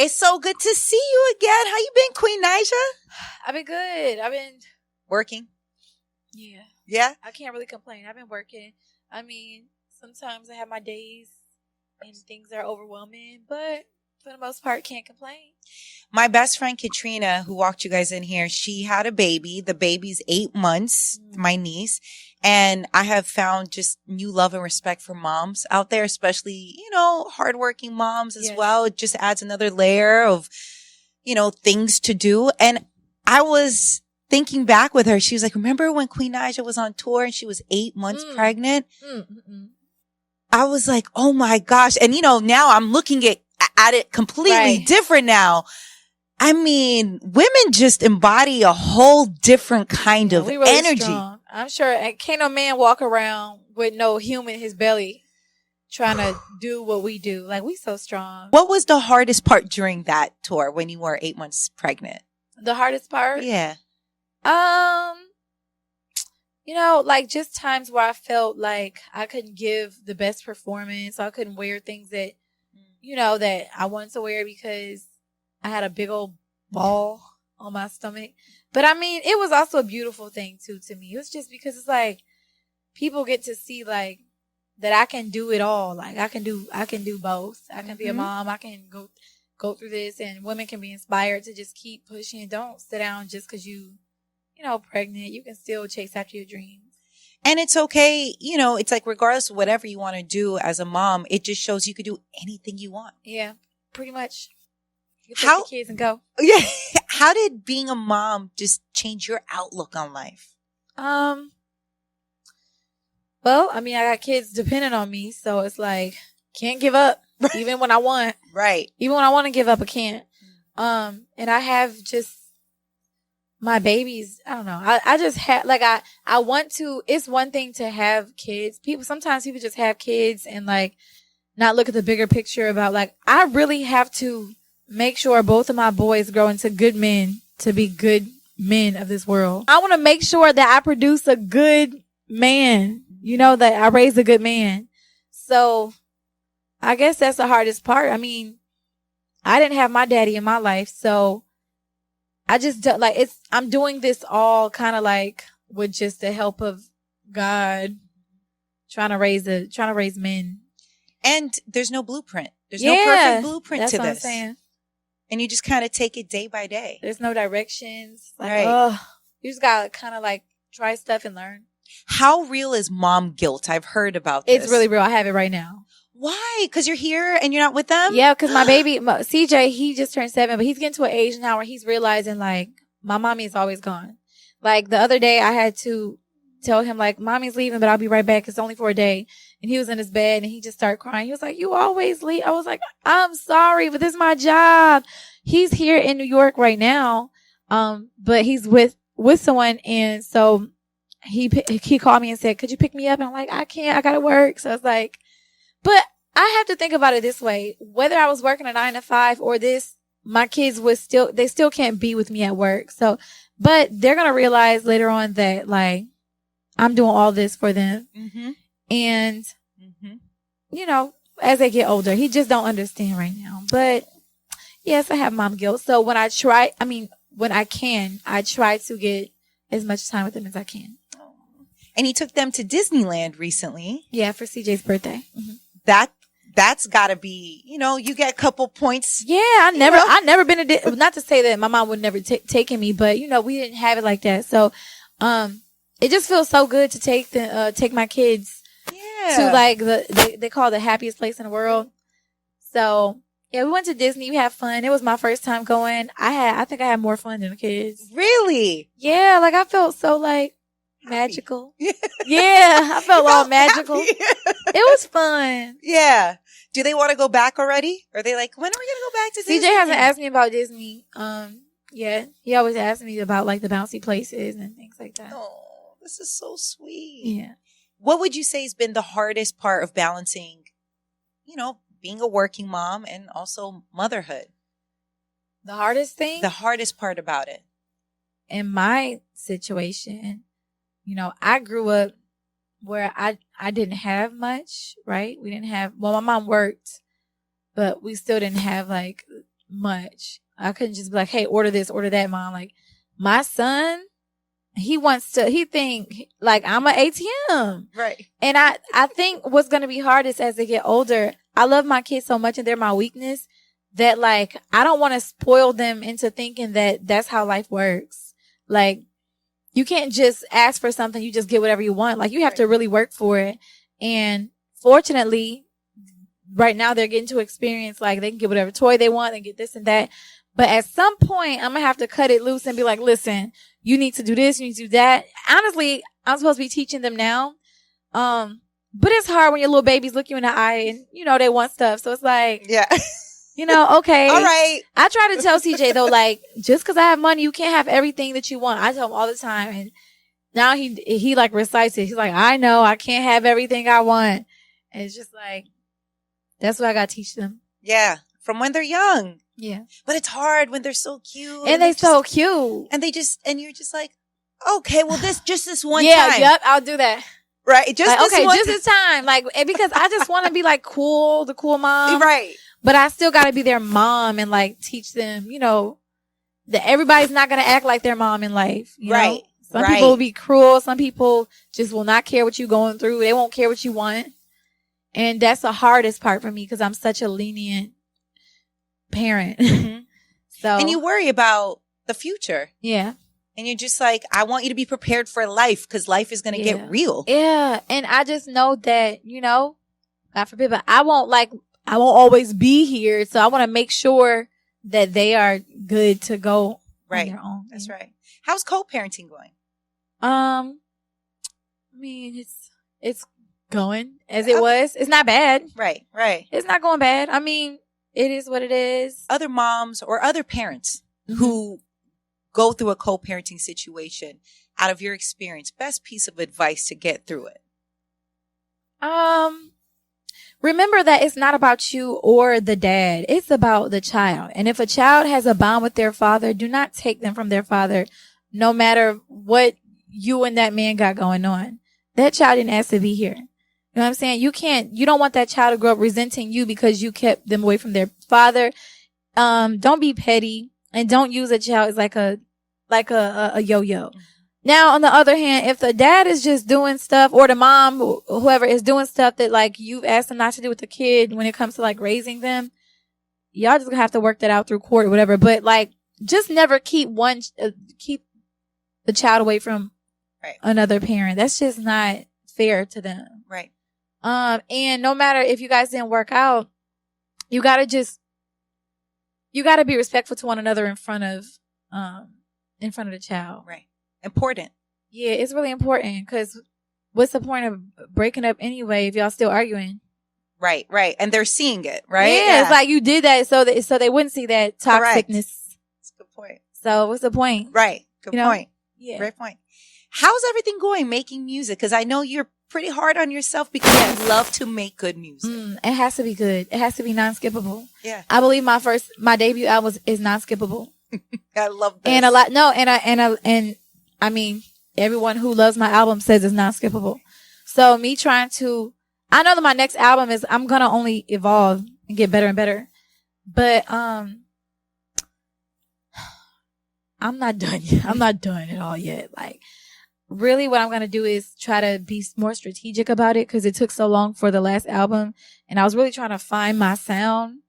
It's so good to see you again. How you been, Queen Naija? I've been good. I've been working. Yeah. Yeah? I can't really complain. I've been working. I mean, sometimes I have my days and things are overwhelming, but for the most part, can't complain. My best friend Katrina, who walked you guys in here, she had a baby. The baby's 8 months, my niece. And I have found just new love and respect for moms out there, especially, hardworking moms as well. It just adds another layer of, things to do. And I was thinking back with her. She was like, remember when Queen Naija was on tour and she was 8 months pregnant? I was like, oh my gosh. And, now I'm looking at it completely different now. I mean, women just embody a whole different kind of really energy. Strong. I'm sure can't no man walk around with no human in his belly trying to do what we do. Like, we so strong. What was the hardest part during that tour when you were 8 months pregnant? The hardest part? Yeah. Like just times where I felt like I couldn't give the best performance. I couldn't wear things that, that I wanted to wear because I had a big old ball on my stomach. But I mean, it was also a beautiful thing too to me. It was just because it's like people get to see like that I can do it all. Like I can do both. I can be a mom. I can go through this, and women can be inspired to just keep pushing. Don't sit down just because you pregnant. You can still chase after your dreams. And it's okay. It's like regardless of whatever you want to do as a mom, it just shows you could do anything you want. Yeah, pretty much. You can take the kids and go. Yeah. How did being a mom just change your outlook on life? Well, I mean, I got kids depending on me, so it's like can't give up even when I want. Right. Even when I want to give up, I can't. And I have just my babies. I don't know. I just have like I want to. It's one thing to have kids. Sometimes people just have kids and like not look at the bigger picture about like I really have to make sure both of my boys grow into good men to be good men of this world. I want to make sure that I produce a good man, that I raise a good man. So I guess that's the hardest part. I mean, I didn't have my daddy in my life. So I just like I'm doing this all kind of like with just the help of God, trying to raise men. And there's no blueprint. There's no perfect blueprint to this. That's what I'm saying. And you just kind of take it day by day. There's no directions. Like, you just got to kind of like try stuff and learn. How real is mom guilt? I've heard about this. It's really real. I have it right now. Why? Because you're here and you're not with them? Yeah, because my baby, CJ, he just turned 7, but he's getting to an age now where he's realizing like my mommy is always gone. Like the other day I had to tell him like, mommy's leaving, but I'll be right back. It's only for a day. And he was in his bed and he just started crying. He was like, you always leave. I was like, I'm sorry, but this is my job. He's here in New York right now. But he's with someone. And so he called me and said, could you pick me up? And I'm like, I can't, I gotta work. So I was like, but I have to think about it this way. Whether I was working a 9 to 5 or this, my kids they still can't be with me at work. So, but they're going to realize later on that like, I'm doing all this for them. Mm-hmm. And, as they get older, he just don't understand right now. But yes, I have mom guilt. So when I can, I try to get as much time with them as I can. And he took them to Disneyland recently. Yeah, for CJ's birthday. Mm-hmm. That's gotta be, you get a couple points. Yeah, I never been not to say that my mom would never taken me, but we didn't have it like that. So, it just feels so good to take my kids to like they call it the happiest place in the world. So yeah, we went to Disney. We had fun. It was my first time going. I think I had more fun than the kids. Really? Yeah, like I felt so like magical. Yeah, I felt all magical. It was fun. Yeah. Do they want to go back already? Or are they like, when are we gonna go back to Disney? CJ hasn't asked me about Disney. Yeah, he always asks me about like the bouncy places and things like that. Oh, this is so sweet. Yeah. What would you say has been the hardest part of balancing, being a working mom and also motherhood? The hardest thing? The hardest part about it. In my situation, I grew up where I didn't have much, right? We didn't have, my mom worked, but we still didn't have like much. I couldn't just be like, hey, order this, order that, mom. Like, my son, he think like I'm an ATM. Right. And I think what's going to be hardest as they get older, I love my kids so much and they're my weakness that like, I don't want to spoil them into thinking that that's how life works. Like, you can't just ask for something. You just get whatever you want. Like, you have to really work for it. And fortunately, right now they're getting to experience, like, they can get whatever toy they want and get this and that. But at some point, I'm going to have to cut it loose and be like, listen, you need to do this, you need to do that. Honestly, I'm supposed to be teaching them now. But it's hard when your little babies look you in the eye and, you know, they want stuff. So it's like, yeah, you know, okay. all right. I try to tell CJ though, like, just cause I have money, you can't have everything that you want. I tell him all the time. And now he like recites it. He's like, I know I can't have everything I want. And it's just like, that's what I got to teach them. Yeah. From when they're young. Yeah. But it's hard when they're so cute. And they're so cute. And you're just like, okay, well, this one yeah, time. Yep, I'll do that. Right. Just like, this okay, one just this time. Like, because I just want to be like cool, the cool mom. Right. But I still got to be their mom and like teach them, you know, that everybody's not going to act like their mom in life. You right. know? Some people will be cruel. Some people just will not care what you're going through. They won't care what you want. And that's the hardest part for me because I'm such a lenient parent. Mm-hmm. So, and you worry about the future. Yeah. And you're just like, I want you to be prepared for life because life is going to get real. Yeah. And I just know that, you know, God forbid, but I won't always be here. So I want to make sure that they are good to go on their own. That's right. How's co-parenting going? I mean, it's going as it was. It's not bad. Right. It's not going bad. I mean, it is what it is. Other moms or other parents who go through a co-parenting situation, out of your experience, best piece of advice to get through it? Remember that it's not about you or the dad. It's about the child. And if a child has a bond with their father, do not take them from their father, no matter what you and that man got going on. That child didn't ask to be here. You know what I'm saying? You don't want that child to grow up resenting you because you kept them away from their father. Don't be petty and don't use a child as like a yo-yo. Now, on the other hand, if the dad is just doing stuff or the mom, whoever is doing stuff that like you've asked them not to do with the kid when it comes to like raising them, y'all just gonna have to work that out through court or whatever. But like, just never keep the child away from another parent. That's just not fair to them. Right. And no matter if you guys didn't work out, you gotta be respectful to one another in front of the child. Right. Important. Yeah, it's really important because what's the point of breaking up anyway if y'all still arguing? Right. And they're seeing it, right? Yeah, it's like you did that so they wouldn't see that toxicness. That's a good point. So what's the point? Right. Good point. Yeah. Great point. How's everything going making music? Because I know you're pretty hard on yourself because you love to make good music. It has to be good. It has to be non-skippable. Yeah. I believe my debut album is non-skippable. I love this. And I mean, everyone who loves my album says it's non-skippable. So me I know that my next album I'm going to only evolve and get better and better. But, I'm not done yet. I'm not done at all yet. Like, really what I'm going to do is try to be more strategic about it because it took so long for the last album. And I was really trying to find my sound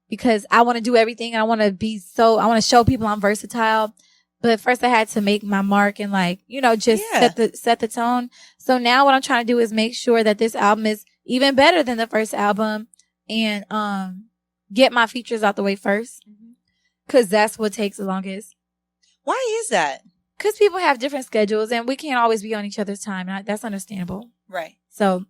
because I want to do everything. And I want to show people I'm versatile. But first I had to make my mark and like, you know, just set the tone. So now what I'm trying to do is make sure that this album is even better than the first album and, get my features out the way first. Cause that's what takes the longest. Why is that? Cause people have different schedules and we can't always be on each other's time. And that's understandable. Right. So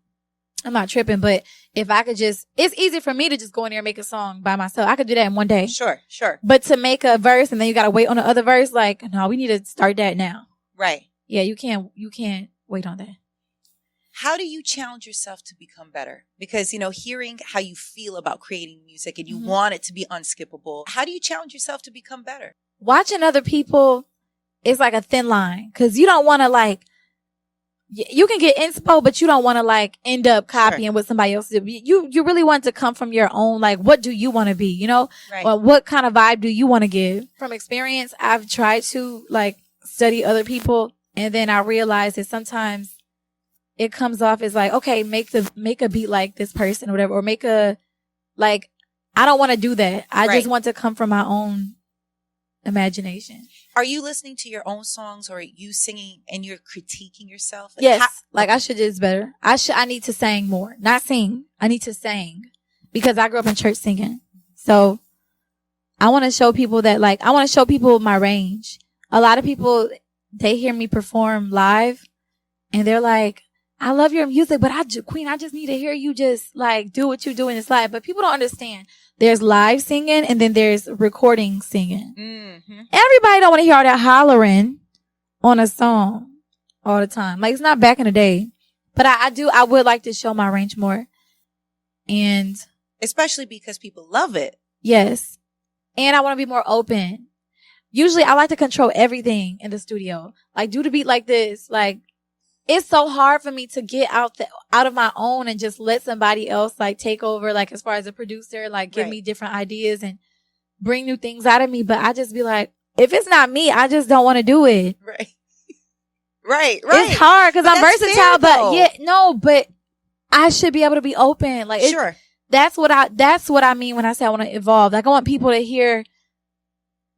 I'm not tripping, but if I could it's easy for me to just go in there and make a song by myself. I could do that in one day. Sure. But to make a verse and then you got to wait on the other verse, like, no, we need to start that now. Right. Yeah, you can't wait on that. How do you challenge yourself to become better? Because, you know, hearing how you feel about creating music and you want it to be unskippable, how do you challenge yourself to become better? Watching other people is like a thin line because you don't want to like, you can get inspo, but you don't want to like end up copying what somebody else did. You really want to come from your own, like, what do you want to be, you know? Right. Or what kind of vibe do you want to give? From experience, I've tried to like study other people, and then I realized that sometimes it comes off as like, okay, make a beat like this person or whatever, or make a, like, I don't want to do that. I just want to come from my own imagination. Are you listening to your own songs, or are you singing and you're critiquing yourself? Like, yes. Like, I should do this better. I need to sing more. Not sing. I need to sing. Because I grew up in church singing. So I want to show people that, like, I want to show people my range. A lot of people, they hear me perform live and they're like, I love your music, but Queen, I just need to hear you just like do what you do in this live. But people don't understand. There's live singing and then there's recording singing. Mm-hmm. Everybody don't want to hear all that hollering on a song all the time. Like, it's not back in the day. But I would like to show my range more. And especially because people love it. Yes. And I want to be more open. Usually I like to control everything in the studio. Like, do the beat like this. Like, it's so hard for me to get out of my own and just let somebody else like take over, like as far as a producer, like give me different ideas and bring new things out of me. But I just be like, if it's not me, I just don't want to do it. Right. Right. It's hard because I'm versatile, but I should be able to be open. Like, sure. That's what I mean when I say I want to evolve. Like, I want people to hear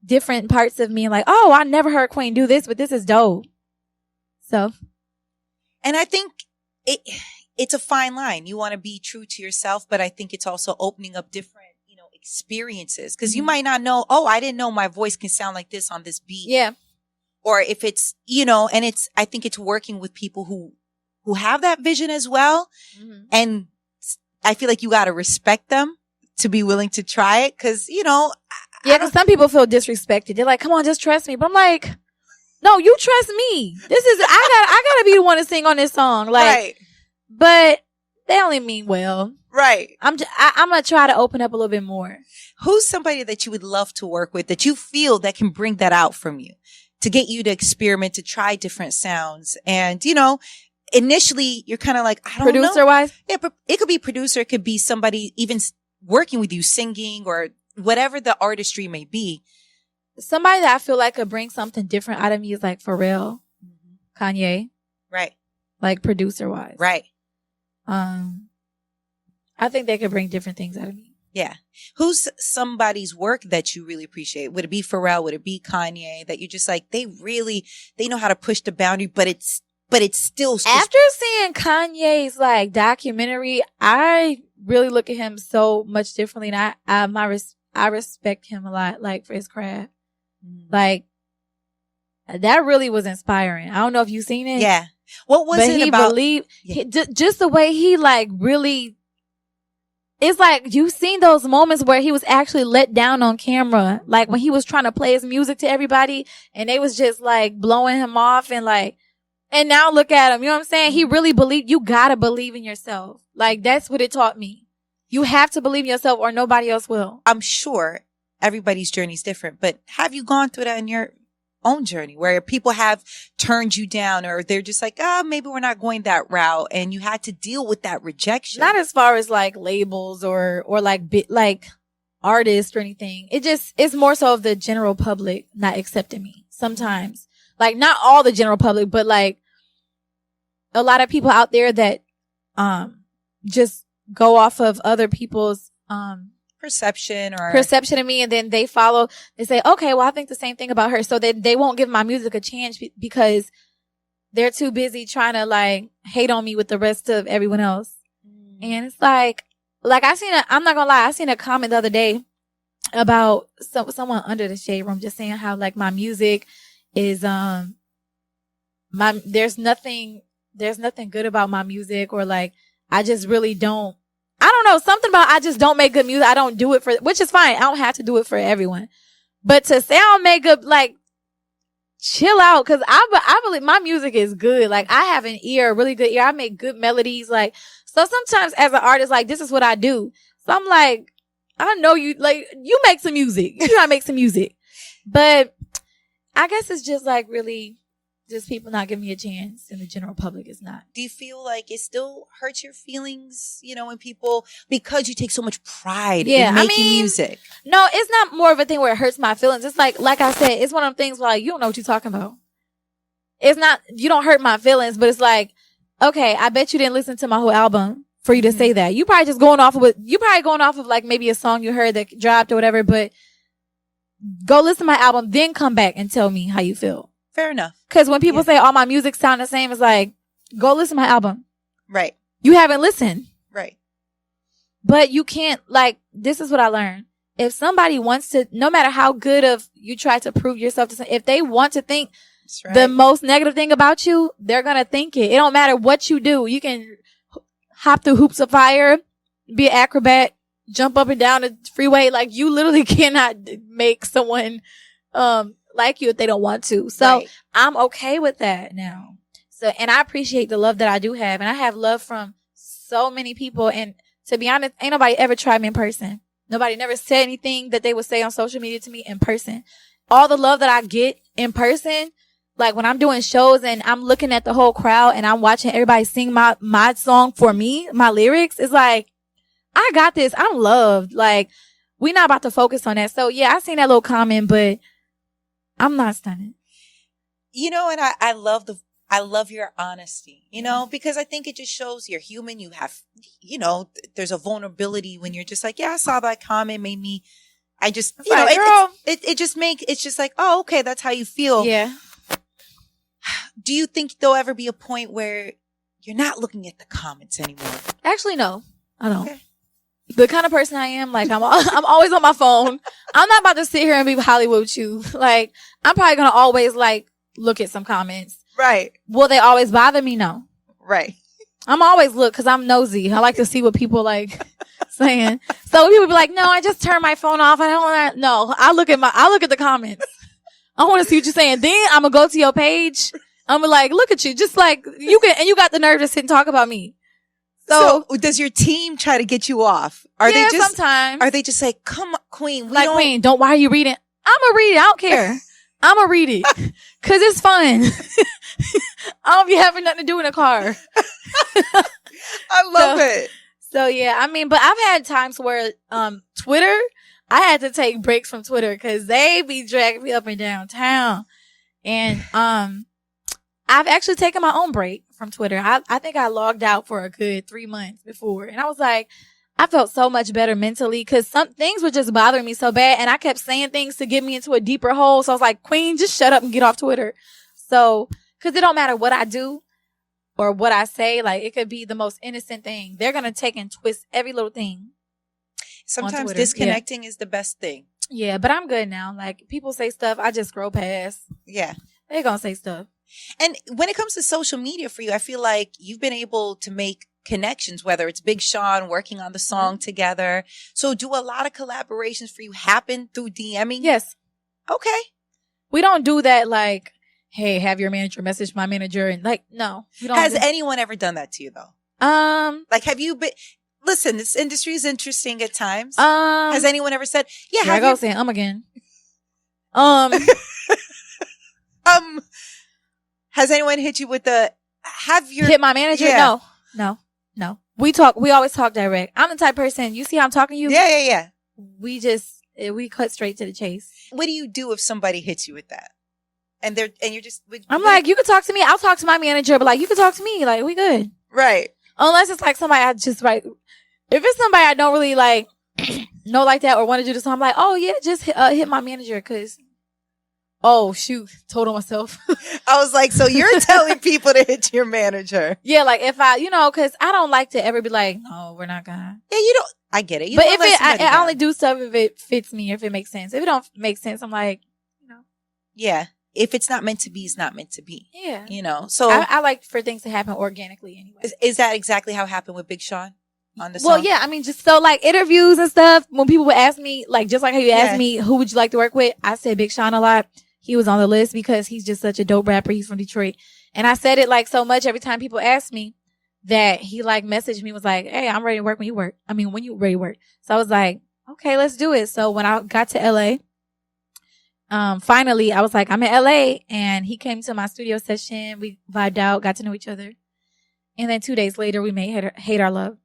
different parts of me and like, oh, I never heard Queen do this, but this is dope. So. And I think it's a fine line. You want to be true to yourself, but I think it's also opening up different, experiences. Because you might not know, oh, I didn't know my voice can sound like this on this beat. Yeah. Or if it's, and I think it's working with people who have that vision as well. Mm-hmm. And I feel like you got to respect them to be willing to try it. Because, yeah, because some people feel disrespected. They're like, come on, just trust me. But I'm like, no, you trust me. I gotta be the one to sing on this song. Like, right. But they only mean well. Right. I'm gonna try to open up a little bit more. Who's somebody that you would love to work with that you feel that can bring that out from you, to get you to experiment, to try different sounds? And, initially you're kind of like, I don't know. Producer wise? Yeah, but it could be producer. It could be somebody even working with you, singing or whatever the artistry may be. Somebody that I feel like could bring something different out of me is like Pharrell, Kanye. Right. Like producer wise. Right. I think they could bring different things out of me. Yeah. Who's somebody's work that you really appreciate? Would it be Pharrell? Would it be Kanye? That you're just like, they know how to push the boundary, but it's still. After seeing Kanye's like documentary, I really look at him so much differently. And I respect him a lot, like, for his craft. Like, that really was inspiring. I don't know if you've seen it. Yeah. What was it about? Just the way he like really, it's like you've seen those moments where he was actually let down on camera. Like when he was trying to play his music to everybody and they was just like blowing him off and like, and now look at him. You know what I'm saying? He really believed, you gotta believe in yourself. Like that's what it taught me. You have to believe in yourself or nobody else will. I'm sure everybody's journey is different, but have you gone through that in your own journey where people have turned you down or they're just like, maybe we're not going that route, and you had to deal with that rejection? Not as far as like labels or like artists or anything. It's more so of the general public not accepting me sometimes. Like not all the general public, but like a lot of people out there that just go off of other people's perception of me, and then they say, okay, well, I think the same thing about her. So they won't give my music a chance because they're too busy trying to like hate on me with the rest of everyone else. And it's like I'm not gonna lie, I seen a comment the other day about someone under the shade room just saying how like my music is there's nothing good about my music, or like I just really don't. I don't know, something about I just don't make good music. I don't do it which is fine. I don't have to do it for everyone. But to say I don't make good, like, chill out. Cause I believe my music is good. Like, I have an ear, a really good ear. I make good melodies. Like, so sometimes as an artist, like, this is what I do. So I'm like, I know you make some music. You try to make some music. But I guess it's just like really Just people not giving me a chance, and the general public is not. Do you feel like it still hurts your feelings, when people, because you take so much pride in making music? No, it's not more of a thing where it hurts my feelings. It's like I said, it's one of them things where, like, you don't know what you're talking about. It's not, you don't hurt my feelings, but it's like, okay, I bet you didn't listen to my whole album for you to say that. You probably just going off of like maybe a song you heard that dropped or whatever, but go listen to my album, then come back and tell me how you feel. Fair enough. Because when people say all my music sound the same, it's like, go listen to my album. Right. You haven't listened. Right. But you can't, like, this is what I learned. If somebody wants to, no matter how good of you try to prove yourself to somebody, if they want to think the most negative thing about you, they're going to think it. It don't matter what you do. You can hop through hoops of fire, be an acrobat, jump up and down the freeway. Like, you literally cannot make someone, like you if they don't want to. So I'm okay with that now. So, and I appreciate the love that I do have. And I have love from so many people. And to be honest, ain't nobody ever tried me in person. Nobody never said anything that they would say on social media to me in person. All the love that I get in person, like when I'm doing shows and I'm looking at the whole crowd and I'm watching everybody sing my song for me, my lyrics, it's like, I got this. I'm loved. Like, we not about to focus on that. So yeah, I seen that little comment, but I'm not stunned. And I love your honesty, because I think it just shows you're human. You have, there's a vulnerability when you're just like, yeah, I saw that comment, made me, I just, it's just like, oh, okay, that's how you feel. Yeah. Do you think there'll ever be a point where you're not looking at the comments anymore? Actually, no, I don't. Okay. The kind of person I am, like, I'm always on my phone. I'm not about to sit here and be Hollywood with you. Like, I'm probably going to always, like, look at some comments. Right. Will they always bother me? No. Right. I'm always look because I'm nosy. I like to see what people like saying. So people be like, no, I just turned my phone off. I don't want to. No, I look at the comments. I want to see what you're saying. Then I'm going to go to your page. I'm gonna like, look at you. Just like you got the nerve to sit and talk about me. So does your team try to get you off? Sometimes. Are they just like, come on, Queen? Queen, why are you reading? I'm gonna read it. I don't care. I'm gonna read it. Cause it's fun. I don't be having nothing to do in the car. I love it. So yeah, but I've had times where, Twitter, I had to take breaks from Twitter cause they be dragging me up and down town. And, I've actually taken my own break from Twitter. I think I logged out for a good 3 months before. And I was like, I felt so much better mentally because some things were just bothering me so bad. And I kept saying things to get me into a deeper hole. So I was like, Queen, just shut up and get off Twitter. So, cause it don't matter what I do or what I say. Like, it could be the most innocent thing. They're going to take and twist every little thing. Sometimes disconnecting is the best thing. Yeah, but I'm good now. Like, people say stuff, I just scroll past. Yeah. They're going to say stuff. And when it comes to social media for you, I feel like you've been able to make connections, whether it's Big Sean working on the song together. So do a lot of collaborations for you happen through DMing? Yes. Okay. We don't do that like, hey, have your manager message my manager and like, no. We don't. Has anyone ever done that to you though? Like, have you been, listen, this industry is interesting at times. Has anyone ever said, yeah, here I go saying again. Has anyone hit you with hit my manager? Yeah. No. We always talk direct. I'm the type of person, you see how I'm talking to you? Yeah. We cut straight to the chase. What do you do if somebody hits you with that? And you're just, I'm like, you can talk to me. I'll talk to my manager, but like, you can talk to me. Like, we good. Right. Unless it's like somebody I just like, if it's somebody I don't really like, know like that or want to do this, I'm like, oh yeah, just hit my manager. Cause, oh shoot, told on myself. I was like, so you're telling people to hit your manager? Yeah, like if cause I don't like to ever be like, no, we're not gonna. Yeah, you don't. I get it. But if I only do stuff if it fits me, if it makes sense. If it don't make sense, I'm like, Yeah. If it's not meant to be, it's not meant to be. Yeah. So I like for things to happen organically anyway. Is that exactly how it happened with Big Sean on the song? Well, yeah. Just so like interviews and stuff, when people would ask me, like just like how you asked me, who would you like to work with? I said Big Sean a lot. He was on the list because he's just such a dope rapper. He's from Detroit. And I said it like so much every time people ask me that he like messaged me, was like, hey, I'm ready to work when you ready to work. So I was like, okay, let's do it. So when I got to LA, finally I was like, I'm in LA, and he came to my studio session. We vibed out, got to know each other. And then 2 days later we made Hate Our Love.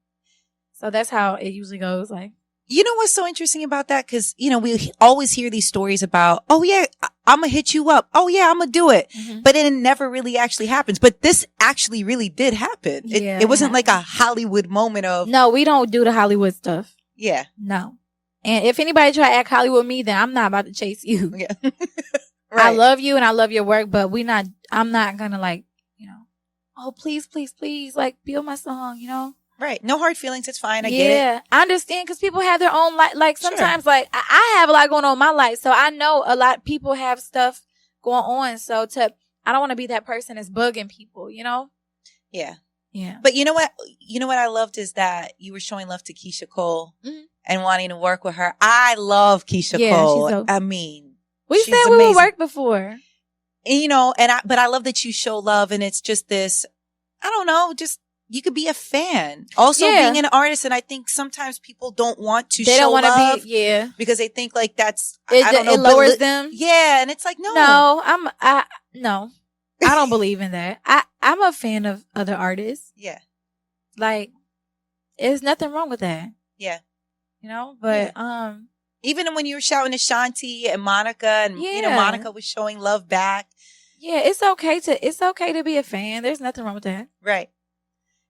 So that's how it usually goes. Like, you know what's so interesting about that? Because, you know, we always hear these stories about, oh, yeah, I'm going to hit you up. Oh, yeah, I'm going to do it. Mm-hmm. But it never really actually happens. But this actually really did happen. It wasn't like a Hollywood moment of. No, we don't do the Hollywood stuff. Yeah. No. And if anybody try to act Hollywood with me, then I'm not about to chase you. Yeah. Right. I love you and I love your work, but I'm not going to like, you know, oh, please, please, please, like, build my song, you know? Right. No hard feelings. It's fine. I get it. Yeah. I understand because people have their own life. Like sometimes, like, I have a lot going on in my life. So I know a lot of people have stuff going on. So I don't want to be that person that's bugging people, you know? Yeah. Yeah. But you know what? You know what I loved is that you were showing love to Keisha Cole and wanting to work with her. I love Keisha Cole. I mean, we said we would work before. And, you know, but I love that you show love, and it's just this, I don't know, just, you could be a fan. Also being an artist, and I think sometimes people don't want to show love. Because they think like that's, I don't know. It lowers them. Yeah, and it's like, no. No, I don't believe in that. I'm a fan of other artists. Yeah. Like, there's nothing wrong with that. Yeah. You know, but, even when you were shouting to Shanti and Monica, and you know, Monica was showing love back. Yeah, it's okay to be a fan. There's nothing wrong with that. Right.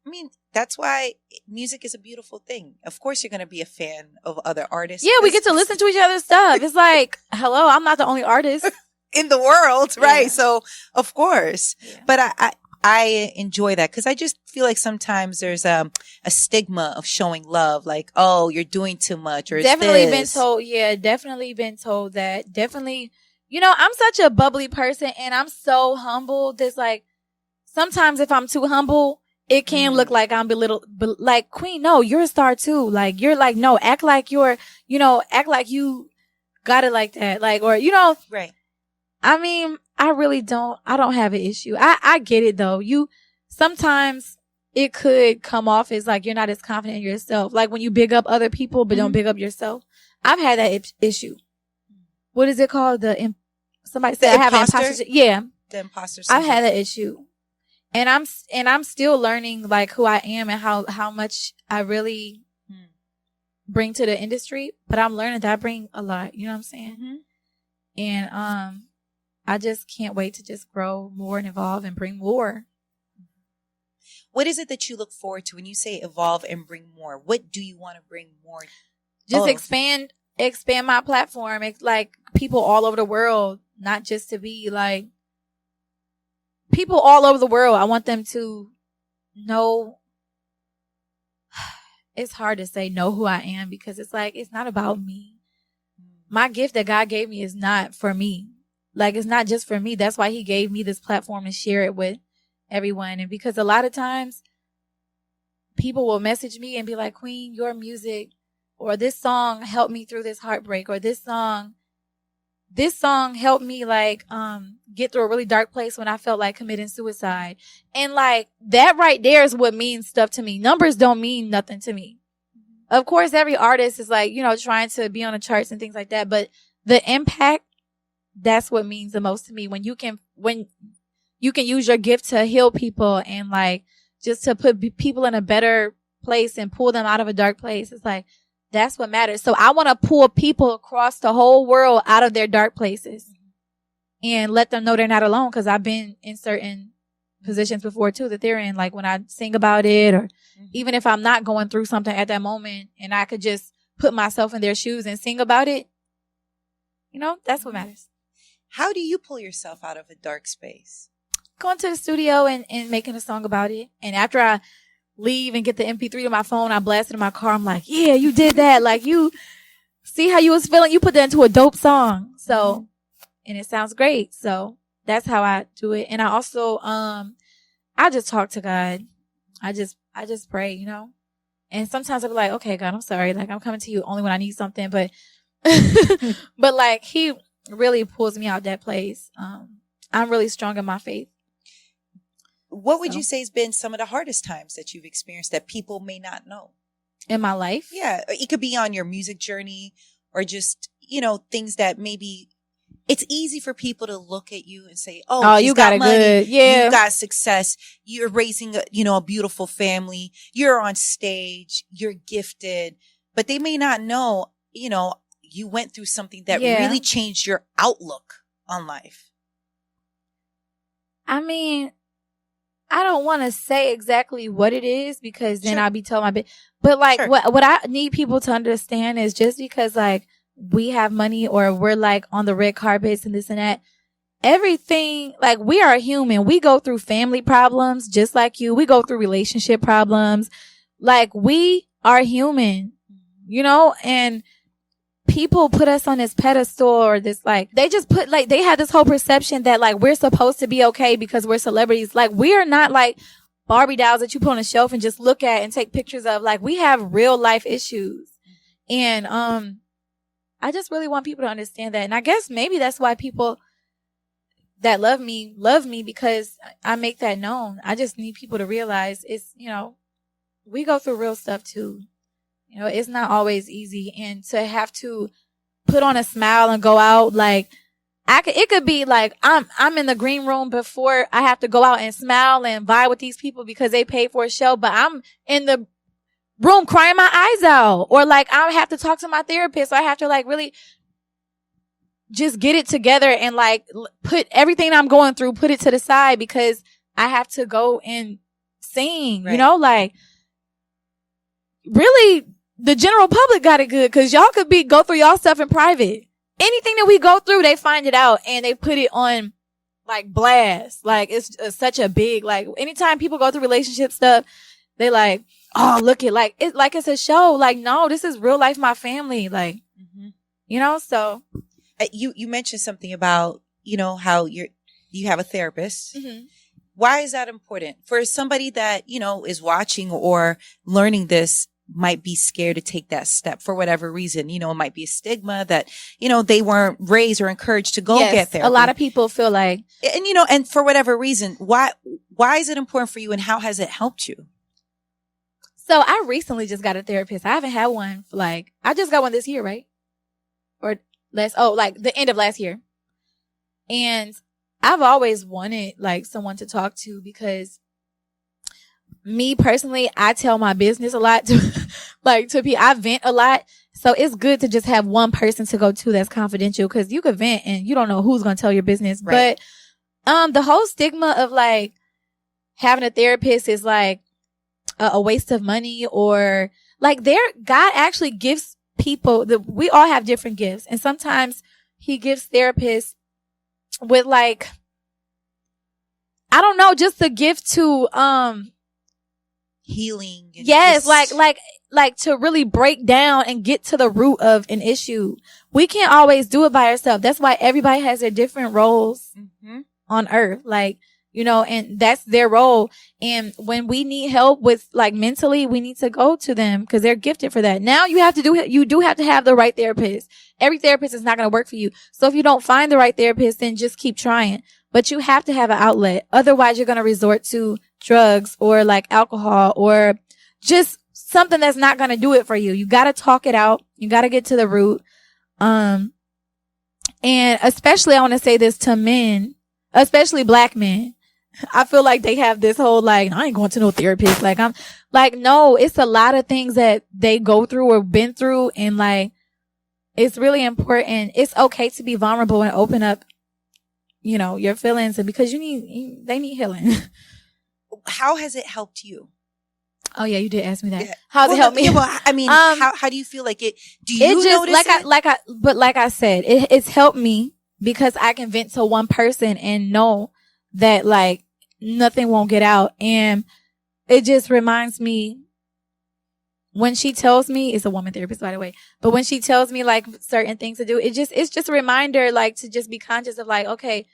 I mean, that's why music is a beautiful thing. Of course, you're going to be a fan of other artists. Yeah, we get to listen to each other's stuff. It's like, hello, I'm not the only artist in the world, right? So, of course. Yeah. But I enjoy that because I just feel like sometimes there's a stigma of showing love, like, oh, you're doing too much, or definitely been told. Yeah, definitely been told that. Definitely, you know, I'm such a bubbly person, and I'm so humble. There's like sometimes if I'm too humble, it can look like I'm belittled. But like, Queen, no, you're a star too. Like, you're like, no, act like you're, you know, act like you got it like that, like, or you know, right. I mean, I don't have an issue. I get it though. Sometimes it could come off as like you're not as confident in yourself. Like when you big up other people, but don't big up yourself. I've had that issue. What is it called? Somebody said I have imposter. Yeah. The imposter syndrome. I've had that issue. And I'm still learning like who I am and how much I really bring to the industry. But I'm learning that I bring a lot. You know what I'm saying? Mm-hmm. And, I just can't wait to just grow more and evolve and bring more. What is it that you look forward to when you say evolve and bring more? What do you want to bring more? Just expand my platform. It's like people all over the world, not just to be like people all over the world. I want them to know. It's hard to say know who I am because it's like, it's not about me. My gift that God gave me is not for me. Like, it's not just for me. That's why he gave me this platform to share it with everyone. And because a lot of times people will message me and be like, Queen, your music or this song helped me through this heartbreak, or this song helped me like, get through a really dark place when I felt like committing suicide. And like that right there is what means stuff to me. Numbers don't mean nothing to me. Of course, every artist is like, you know, trying to be on the charts and things like that. But the impact, that's what means the most to me. When you can use your gift to heal people and like just to put people in a better place and pull them out of a dark place. It's like, that's what matters. So I want to pull people across the whole world out of their dark places and let them know they're not alone. Cause I've been in certain positions before too that they're in, like when I sing about it, or even if I'm not going through something at that moment and I could just put myself in their shoes and sing about it, you know, that's what matters. How do you pull yourself out of a dark space? Going to the studio and making a song about it. And after I leave and get the MP3 to my phone, I blast it in my car. I'm like, yeah, you did that. Like, you see how you was feeling. You put that into a dope song. So, and it sounds great. So that's how I do it. And I also, I just talk to God. I just pray, you know, and sometimes I'll be like, okay, God, I'm sorry. Like, I'm coming to you only when I need something, but, but like he really pulls me out that place. I'm really strong in my faith. What would you say has been some of the hardest times that you've experienced that people may not know? In my life? Yeah. It could be on your music journey or just, you know, things that maybe it's easy for people to look at you and say, oh, you got it money, good. Yeah. You got success. You're raising a beautiful family. You're on stage. You're gifted. But they may not know, you went through something that really changed your outlook on life. I mean, I don't want to say exactly what it is because then I'll be telling my bit. But like what I need people to understand is just because like we have money or we're like on the red carpets and this and that, everything, like we are human. We go through family problems just like you. We go through relationship problems. Like we are human, and people put us on this pedestal or this, like, they just put, like, they have this whole perception that, like, we're supposed to be okay because we're celebrities. Like, we are not, like, Barbie dolls that you put on a shelf and just look at and take pictures of. Like, we have real life issues. And, I just really want people to understand that. And I guess maybe that's why people that love me because I make that known. I just need people to realize it's, we go through real stuff too. It's not always easy. And to have to put on a smile and go out, like, it could be like, I'm in the green room before I have to go out and smile and vibe with these people because they paid for a show, but I'm in the room crying my eyes out. Or like, I have to talk to my therapist. So I have to like really just get it together and like put everything I'm going through, put it to the side because I have to go and sing, like, really, the general public got it good because y'all could go through y'all stuff in private. Anything that we go through, they find it out and they put it on like blast. Like it's such a big, like anytime people go through relationship stuff, they like, oh, look at it's a show. Like, no, this is real life, my family. Like, so. You mentioned something about, how you have a therapist. Mm-hmm. Why is that important for somebody that, is watching or learning this? Might be scared to take that step for whatever reason. It might be a stigma that, they weren't raised or encouraged to go get therapy. A lot of people feel like, and, and for whatever reason, why is it important for you and how has it helped you? So I recently just got a therapist. I haven't had one I just got one this year, right? Or the end of last year. And I've always wanted like someone to talk to because me personally, I tell my business a lot to people. I vent a lot. So it's good to just have one person to go to that's confidential because you could vent and you don't know who's going to tell your business. Right. But, the whole stigma of like having a therapist is like a waste of money or like God actually gives people we all have different gifts. And sometimes he gives therapists with like, I don't know, just a gift to, healing. Yes, like to really break down and get to the root of an issue. We can't always do it by ourselves. That's why everybody has their different roles on earth. Like, and that's their role. And when we need help with like mentally, we need to go to them because they're gifted for that. Now you do have to have the right therapist. Every therapist is not going to work for you. So if you don't find the right therapist, then just keep trying. But you have to have an outlet. Otherwise, you're going to resort to drugs or like alcohol or just something that's not going to do it for you. You got to talk it out. You got to get to the root. And especially I want to say this to men, especially black men. I feel like they have this whole like, I ain't going to no therapist. Like I'm like, no, it's a lot of things that they go through or been through. And like, it's really important. It's okay to be vulnerable and open up, your feelings and because they need healing. How has it helped you? Oh yeah, you did ask me that. Yeah. How's it helped me? Well, I mean, how do you feel like it? Do you notice it? Like I said, it's helped me because I can vent to one person and know that like nothing won't get out. And it just reminds me when she tells me, it's a woman therapist, by the way, but when she tells me like certain things to do, it's just a reminder, like to just be conscious of like, okay,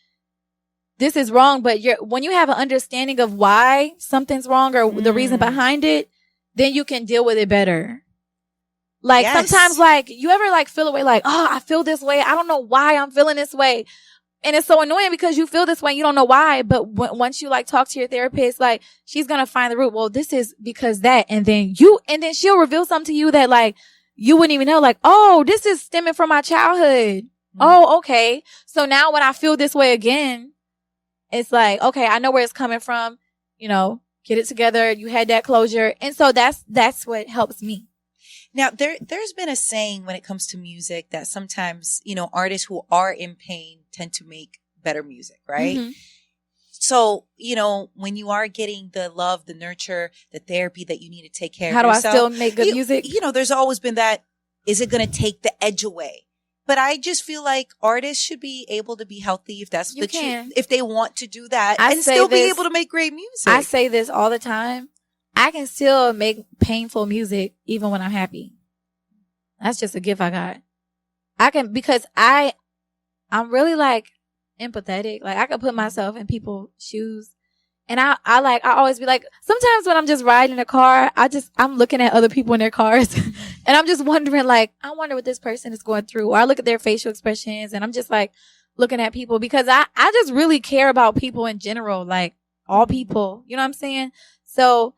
this is wrong. But when you have an understanding of why something's wrong or the reason behind it, then you can deal with it better. Like sometimes like you ever like feel a way like, oh, I feel this way. I don't know why I'm feeling this way. And it's so annoying because you feel this way. You don't know why. But once you like talk to your therapist, like she's going to find the root. Well, this is because that. And then she'll reveal something to you that like you wouldn't even know. Like, oh, this is stemming from my childhood. Oh, okay. So now when I feel this way again, it's like, okay, I know where it's coming from. Get it together. You had that closure. And so that's what helps me. Now, there's been a saying when it comes to music that sometimes, artists who are in pain tend to make better music, right? Mm-hmm. So, when you are getting the love, the nurture, the therapy that you need to take care of yourself. How do I still make good music? There's always been that, is it going to take the edge away? But I just feel like artists should be able to be healthy if that's the truth, if they want to do that and still be able to make great music. I say this all the time. I can still make painful music even when I'm happy. That's just a gift I got. I can, because I'm really like empathetic. Like I can put myself in people's shoes. And I always be like, sometimes when I'm just riding in a car, I'm looking at other people in their cars and I'm just wondering, like, I wonder what this person is going through. Or I look at their facial expressions and I'm just like looking at people because I just really care about people in general, like all people, you know what I'm saying? So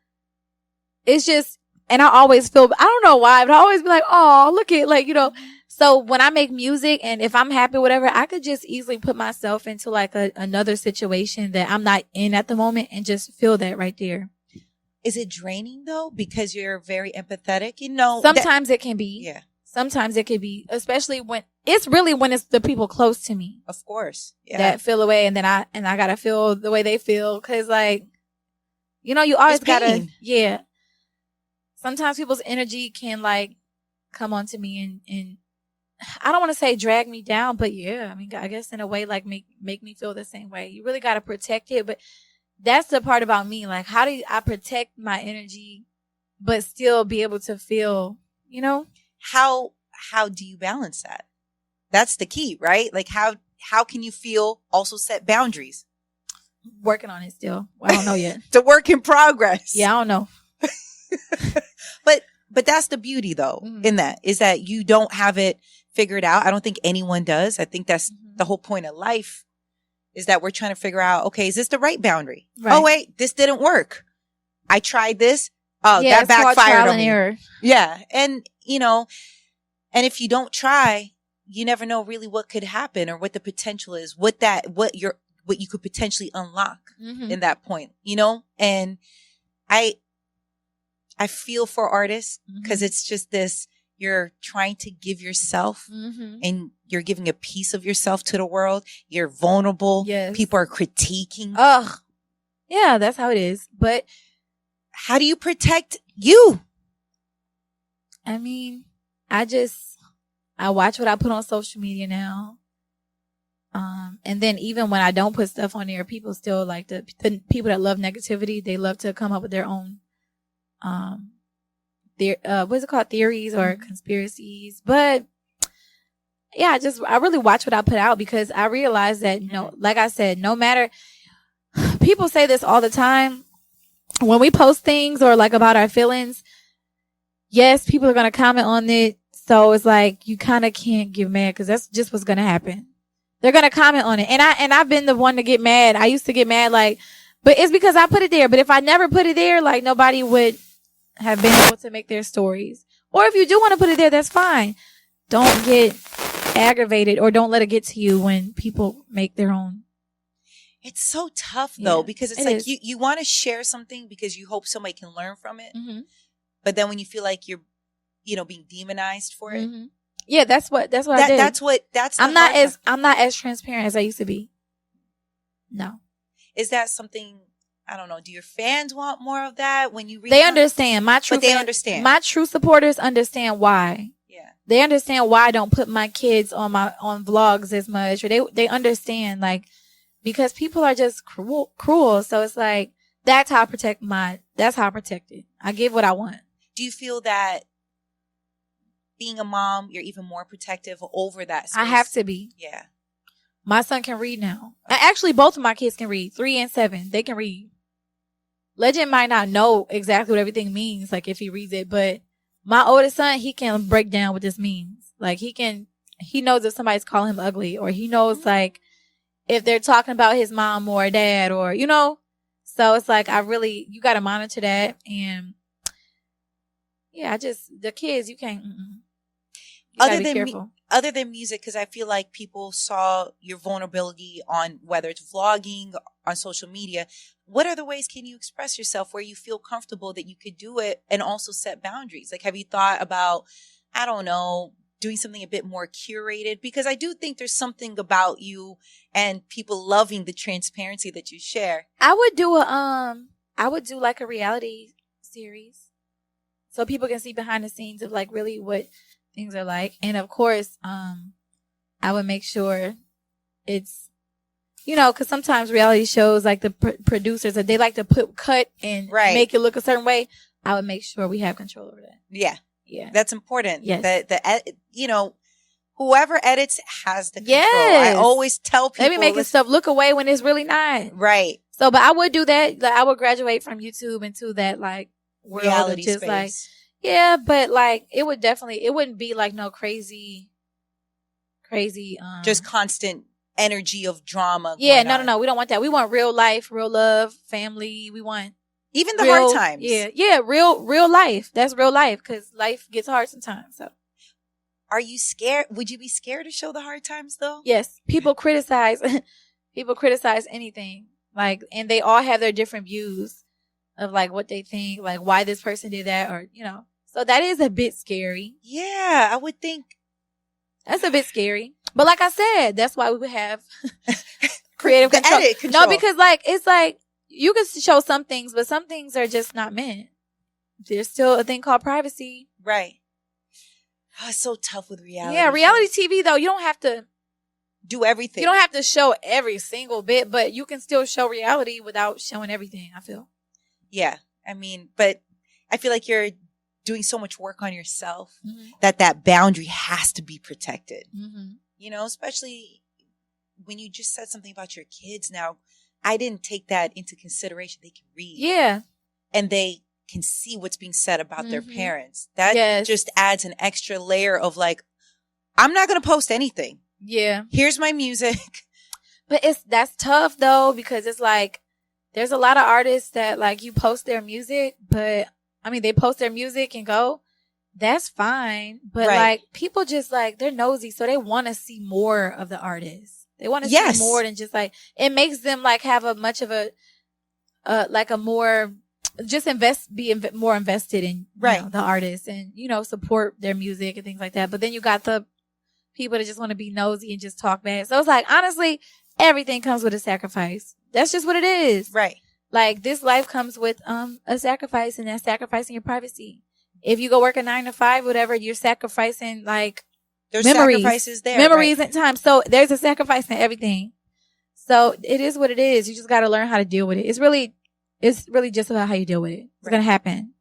it's just, and I always feel, I don't know why, but I always be like, oh, look at, like, so when I make music and if I'm happy, whatever, I could just easily put myself into like another situation that I'm not in at the moment and just feel that right there. Is it draining though? Because you're very empathetic, Sometimes it can be. Yeah. Sometimes it could be, especially when it's the people close to me. Of course. Yeah. That feel away and then I gotta feel the way they feel. Cause like, you always gotta, yeah. Sometimes people's energy can like come onto me and I don't want to say drag me down, but yeah, I mean, I guess in a way, like make me feel the same way. You really got to protect it. But that's the part about me. Like, how do I protect my energy, but still be able to feel, How do you balance that? That's the key, right? Like how can you feel, also set boundaries? Working on it still. I don't know yet. The work in progress. Yeah, I don't know. But that's the beauty though, in that is that you don't have it figured out. I don't think anyone does. I think that's the whole point of life is that we're trying to figure out, okay, is this the right boundary? Right. Oh, wait, this didn't work. I tried this. Oh, that backfired on me. Error. Yeah. And, and if you don't try, you never know really what could happen or what the potential is, what you could potentially unlock in that point, and I feel for artists because it's just this, you're trying to give yourself and you're giving a piece of yourself to the world. You're vulnerable. Yes. People are critiquing. Ugh. Yeah, that's how it is. But how do you protect you? I mean, I watch what I put on social media now. And then even when I don't put stuff on there, people still like the people that love negativity, they love to come up with their own what's it called, theories or conspiracies. But yeah, I really watch what I put out because I realize that, like I said, no matter, people say this all the time when we post things or like about our feelings. Yes, people are going to comment on it. So it's like, you kind of can't get mad because that's just what's going to happen. They're going to comment on it. And I've been the one to get mad. I used to get mad, like, but it's because I put it there. But if I never put it there, like, nobody would have been able to make their stories. Or if you do want to put it there, that's fine. Don't get aggravated or don't let it get to you when people make their own. It's so tough though, because it's like you want to share something because you hope somebody can learn from it. But then when you feel like you're, being demonized for it. Yeah, that's what I did. I'm not as transparent as I used to be. No. Is that something, I don't know, do your fans want more of that when you read? They understand. They understand. My true supporters understand why. Yeah. They understand why I don't put my kids on vlogs as much, or they understand, like, because people are just cruel. So it's like, that's how I protect it. I give what I want. Do you feel that being a mom, you're even more protective over that space? I have to be. Yeah. My son can read now. Actually, both of my kids can read. 3 and 7. They can read. Legend might not know exactly what everything means, like if he reads it, but my oldest son, he can break down what this means. Like he knows if somebody's calling him ugly, or he knows like if they're talking about his mom or dad, or, so it's like, you got to monitor that. And yeah, the kids, you can't, you gotta be careful. other than music, because I feel like people saw your vulnerability on whether it's vlogging, on social media, what other ways can you express yourself where you feel comfortable that you could do it and also set boundaries? Like, have you thought about, I don't know, doing something a bit more curated? Because I do think there's something about you and people loving the transparency that you share. I would do like a reality series so people can see behind the scenes of like really what things are like. And of course, I would make sure it's, you know, because sometimes reality shows, like the producers, they like to cut and make it look a certain way. I would make sure we have control over that. Yeah. Yeah. That's important. Yes. You know, whoever edits has the control. Yes. I always tell people. They be making stuff look away when it's really not. Right. So, but I would do that. Like, I would graduate from YouTube into that, like, world reality of just space. Like, yeah, but like, it wouldn't be like no crazy, just constant energy of drama. Yeah, no. We don't want that. We want real life, real love, family. We want even the hard times. Yeah, real life. That's real life, because life gets hard sometimes. So, are you scared? Would you be scared to show the hard times though? Yes, people criticize. People criticize anything, like, and they all have their different views of like what they think, like why this person did that, or you know. So that is a bit scary. Yeah, I would think that's a bit scary. But like I said, that's why we would have creative control. Edit control. No, because like it's like you can show some things, but some things are just not meant. There's still a thing called privacy. Right. Oh, it's so tough with reality. Yeah, reality TV though, you don't have to do everything. You don't have to show every single bit, but you can still show reality without showing everything, I feel. Yeah. I mean, but I feel like you're doing so much work on yourself Mm-hmm. that boundary has to be protected. Mm-hmm. You know, especially when you just said something about your kids. Now, I didn't take that into consideration. They can read. Yeah. And they can see what's being said about their Mm-hmm. parents. That just adds an extra layer of like, I'm not going to post anything. Yeah. Here's my music. But that's tough though, because it's like, there's a lot of artists that like you post their music, but I mean, they post their music and go, that's fine. But like people just like, they're nosy. So they want to see more of the artist. They want to see more than just like, it makes them like have a much of a, like a more, just be more invested in you know, the artist and, you know, support their music and things like that. But then you got the people that just want to be nosy and just talk bad. So it's like, honestly, everything comes with a sacrifice. That's just what it is. Right. Like this life comes with a sacrifice, and that's sacrificing your privacy. If you go work a 9 to 5, whatever, you're sacrificing like there's memories, sacrifices there, memories and time. So there's a sacrifice in everything. So it is what it is. You just got to learn how to deal with it. It's really just about how you deal with it. It's gonna happen.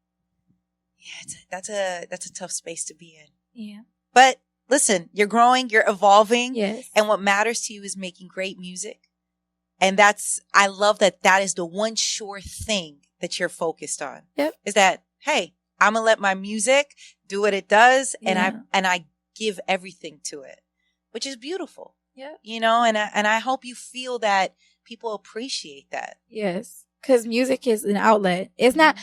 Yeah, that's a tough space to be in. Yeah. But listen, you're growing, you're evolving. Yes. And what matters to you is making great music. And I love that is the one sure thing that you're focused on. Yep. Is that, hey, I'm going to let my music do what it does. And I give everything to it, which is beautiful. Yeah. You know, and I hope you feel that people appreciate that. Yes. Cause music is an outlet. It's not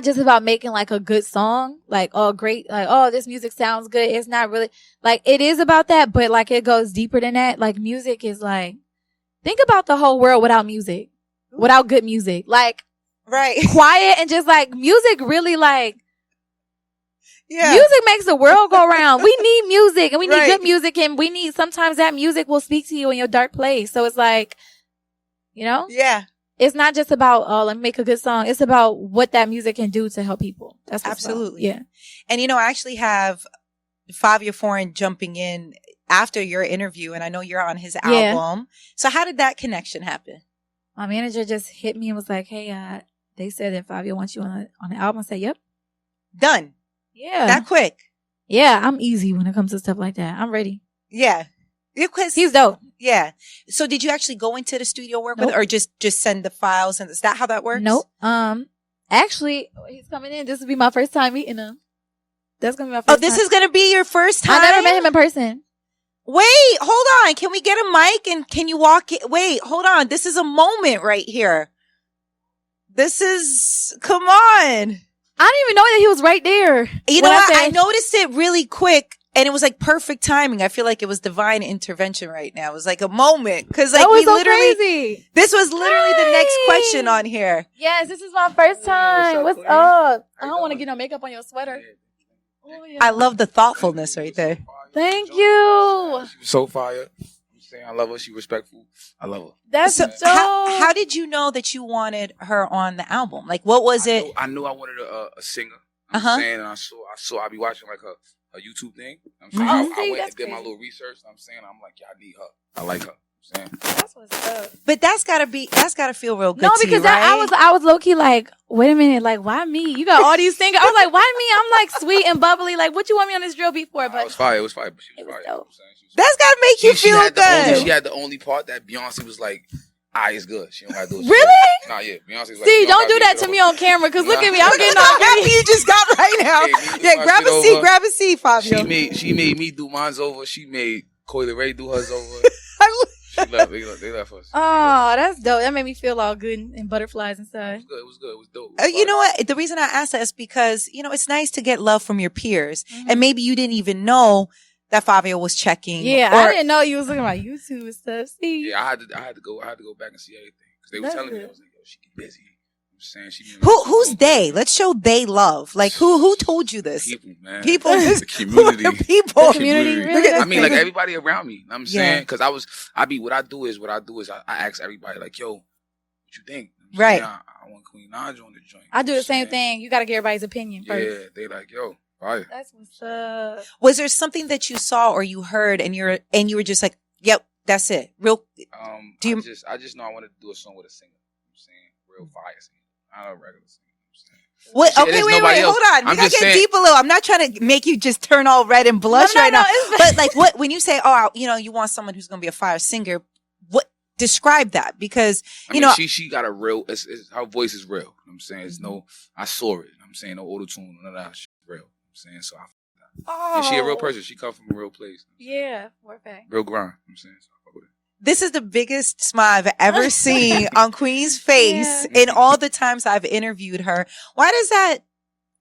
just about making like a good song, like, oh, great, like, oh, this music sounds good. It's not really like, it is about that, but like it goes deeper than that. Like music is like, think about the whole world without music, without good music, like quiet and just like music really like, music makes the world go round. We need music and we need good music, and we need, sometimes that music will speak to you in your dark place. So it's like, you know? Yeah. It's not just about, oh, let me make a good song. It's about what that music can do to help people. That's absolutely. Yeah. And you know, I actually have Fivio Foreign jumping in after your interview, and I know you're on his album. So how did that connection happen? My manager just hit me and was like, hey, they said that Fivio wants you on the album. I said, yep. Done. Yeah. That quick. Yeah, I'm easy when it comes to stuff like that. I'm ready. Yeah. He's dope. Yeah. So did you actually go into the studio work with, or just send the files? And is that how that works? Nope. Actually, he's coming in. This will be my first time meeting him. That's going to be my first time. Oh, this is going to be your first time? I never met him in person. Wait, hold on. Can we get a mic and can you walk it? Wait, hold on. This is a moment right here. Come on. I didn't even know that he was right there. You know what? I noticed it really quick. And it was like perfect timing. I feel like it was divine intervention right now. It was like a moment. Cause like that was we so literally, crazy. this was literally the next question on here. Yes, this is my first time. What's up? I don't want to get no makeup on your sweater. Oh, yeah. I love the thoughtfulness right there. Thank you. She was so fire. I'm saying I love her. She respectful. I love her. That's So dope. how did you know that you wanted her on the album? Like, what was it? I knew I wanted a singer. I'm saying, and I be watching like a YouTube thing. I'm saying, I went and did my little research. I'm saying, I'm like, yeah, I need her. I like her. I'm saying. That's what's up. But that's gotta feel real good. No, to because you, right? I was low key like, wait a minute, like why me? You got all these singers. I was like, why me? I'm like sweet and bubbly. Like, what you want me on this drill beat for? But it was fire. It was fire. But she was it was fire. dope. You know what I'm saying? That's gotta make you feel good. She had the only part that Beyonce was like, it's good. She don't gotta do it. Really? Nah, yeah. Beyonce's like, See, don't do that to me on camera, because look at me. I'm getting all How happy you just got right now. Yeah, grab a seat, Fivio. She made me do mine's over. She made Coily Ray do hers over. They left us. Oh, that's dope. That made me feel all good and butterflies inside. It was good. It was dope. You know what? The reason I asked that is because, it's nice to get love from your peers. Mm-hmm. And maybe you didn't even know that Fivio was checking. Yeah, I didn't know you was looking at YouTube and stuff. See? Yeah, I had to go back and see everything. Because they were telling me, I was like, yo, she get busy. I'm saying who's they? Let's show they love. Like who told you this? People, man. People, the community. People. The community. Really? I mean, like everybody around me. I'm saying, because what I do is I ask everybody like, yo, what you think? Right. I want Queen Naija on the joint. I do the same thing. You got to get everybody's opinion first. Yeah, they like, yo, fire. That's what's up. Was there something that you saw or you heard and you were just like, yep, that's it. Real. I just know I wanted to do a song with a singer. I'm saying real fire singer. Not a regular singer. What? Okay, wait, hold on. We gotta get deep a little. I'm not trying to make you just turn all red and blush right now. But like, what when you say, you want someone who's gonna be a fire singer? What describe that? Because she got a real. Her voice is real. You know what I'm saying it's no. I saw it. I'm saying no auto tune, none of that shit real. You know what I'm saying so. And she a real person. She come from a real place. Yeah, for a fact. Real grind. I'm saying so. This is the biggest smile I've ever seen on Queen's face in all the times I've interviewed her. Why does that?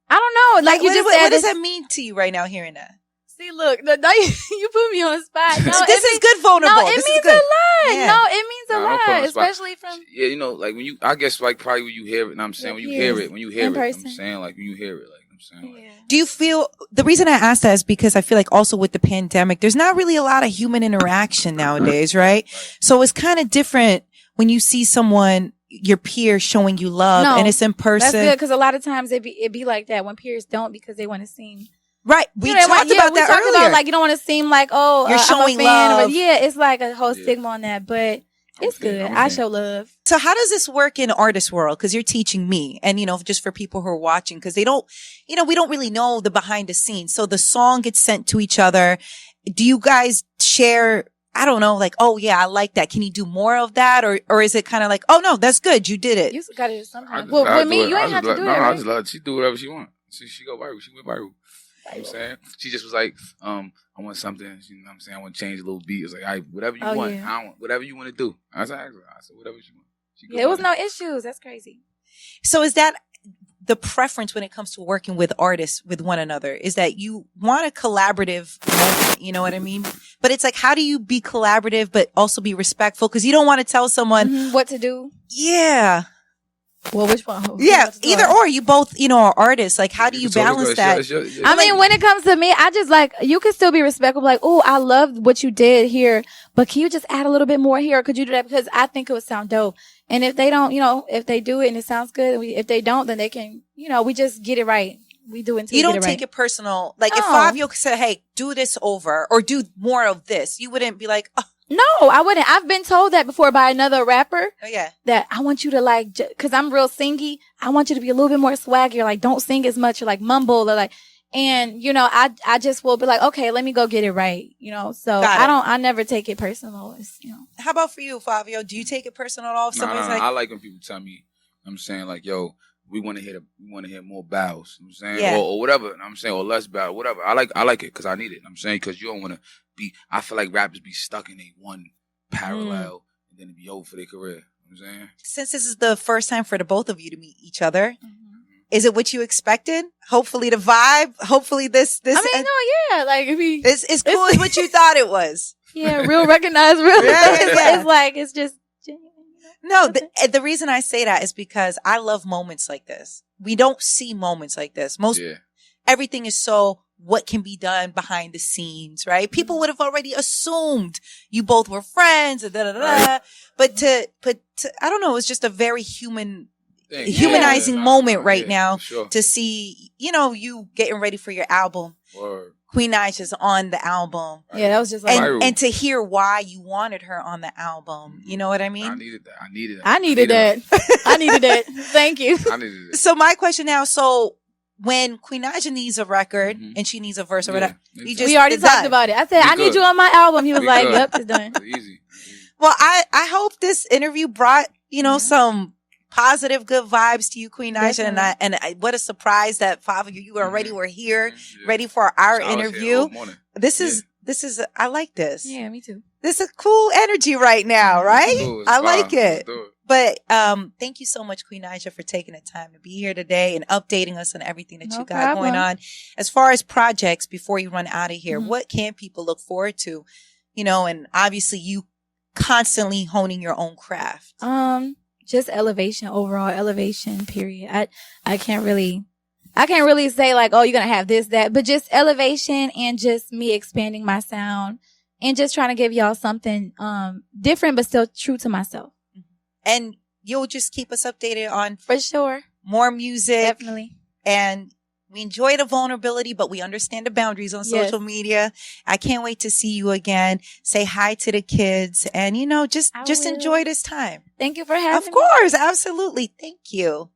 I don't know. Like you just said, what does that mean to you right now hearing that? See, look, you put me on the spot. No, this is good vulnerable. No, it means a lot. Yeah. No, it means a lot, especially from. Yeah, like when I guess like probably when you hear it, and I'm saying when you hear it, I'm saying like when you hear it, like I'm saying. Like, do you feel the reason I ask that is because I feel like also with the pandemic, there's not really a lot of human interaction nowadays, right? So it's kind of different when you see someone, your peer, showing you love and it's in person. That's good because a lot of times it be like that when peers don't because they want to seem. Right. We talked about that earlier. Like you don't want to seem like, you're showing love. It's like a whole stigma on that, but it's good. I show love. So how does this work in artist world? Because you're teaching me and, just for people who are watching, because they don't, we don't really know the behind the scenes. So the song gets sent to each other. Do you guys share, I don't know, like, oh yeah, I like that. Can you do more of that? Or is it kind of like, oh no, that's good. You did it. You got to do sometimes. Well, with me, you ain't have to do it. I just let she do whatever she wants. She go viral. She went viral. You know what I'm saying? She just was like, I want something, you know what I'm saying? I want to change a little beat. It's like, all right, whatever you want. Yeah. I want whatever you want to do. I said, whatever you want. It was no issues. That's crazy. So is that the preference when it comes to working with artists with one another? Is that you want a collaborative moment, you know what I mean? But it's like, how do you be collaborative but also be respectful? Because you don't want to tell someone what to do. Yeah. Well, which one? Yeah, either or. You both, are artists. Like, how do you balance that? I mean, when it comes to me, I just like, you can still be respectful. Like, oh, I love what you did here, but can you just add a little bit more here? Or could you do that? Because I think it would sound dope. And if they don't, if they do it and it sounds good, if they don't, then they can, we just get it right. We do until you we don't get it take it personal. Like, if Fivio said, hey, do this over or do more of this, you wouldn't be like, oh. No, I wouldn't. I've been told that before by another rapper. Oh, yeah. That I want you to like, cause I'm real singy. I want you to be a little bit more swaggy. Like, don't sing as much or like mumble or like, and I just will be like, okay, let me go get it right. So I never take it personal. It's, How about for you, Fivio? Do you take it personal at all? If somebody's like, I like when people tell me, I'm saying like, yo, we want to hear more bows. I'm saying, or whatever. I'm saying, or less bow, whatever. I like it because I need it. I'm saying, because you don't want to be. I feel like rappers be stuck in a one parallel and then it be over for their career. You know what I'm saying, since this is the first time for the both of you to meet each other, Is it what you expected? Hopefully the vibe. Hopefully this. I mean, no, yeah. Like, if he, it's cool as what you thought it was. Yeah, real recognized, real. It's like, it's just genuine. No, the reason I say that is because I love moments like this. We don't see moments like this. Everything is so what can be done behind the scenes, right? People would have already assumed you both were friends, but to I don't know, it's just a very humanizing moment right now to see, you getting ready for your album. Word. Queen Naija's on the album. Yeah, that was just like, and to hear why you wanted her on the album. You know what I mean? I needed that. I needed that. Thank you. I needed it. So my question now, when Queen Naija needs a record and she needs a verse or whatever, we already talked about it. I said, I need you on my album. He was like, yep, it's done. It's easy. Well, I hope this interview brought, some positive, good vibes to you, Queen Naija. And what a surprise that five of you already were here, ready for our interview. This is, I like this. Yeah, me too. This is cool energy right now, right? Cool, I like it. But thank you so much, Queen Naija, for taking the time to be here today and updating us on everything that you got going on. As far as projects, before you run out of here, what can people look forward to? And obviously you constantly honing your own craft. Just overall elevation, period. I can't really say like, oh, you're going to have this, that, but just elevation and just me expanding my sound and just trying to give y'all something different, but still true to myself. And you'll just keep us updated on for sure more music. Definitely. And we enjoy the vulnerability, but we understand the boundaries on social media. I can't wait to see you again. Say hi to the kids and, just enjoy this time. Thank you for having me. Of course. Absolutely. Thank you.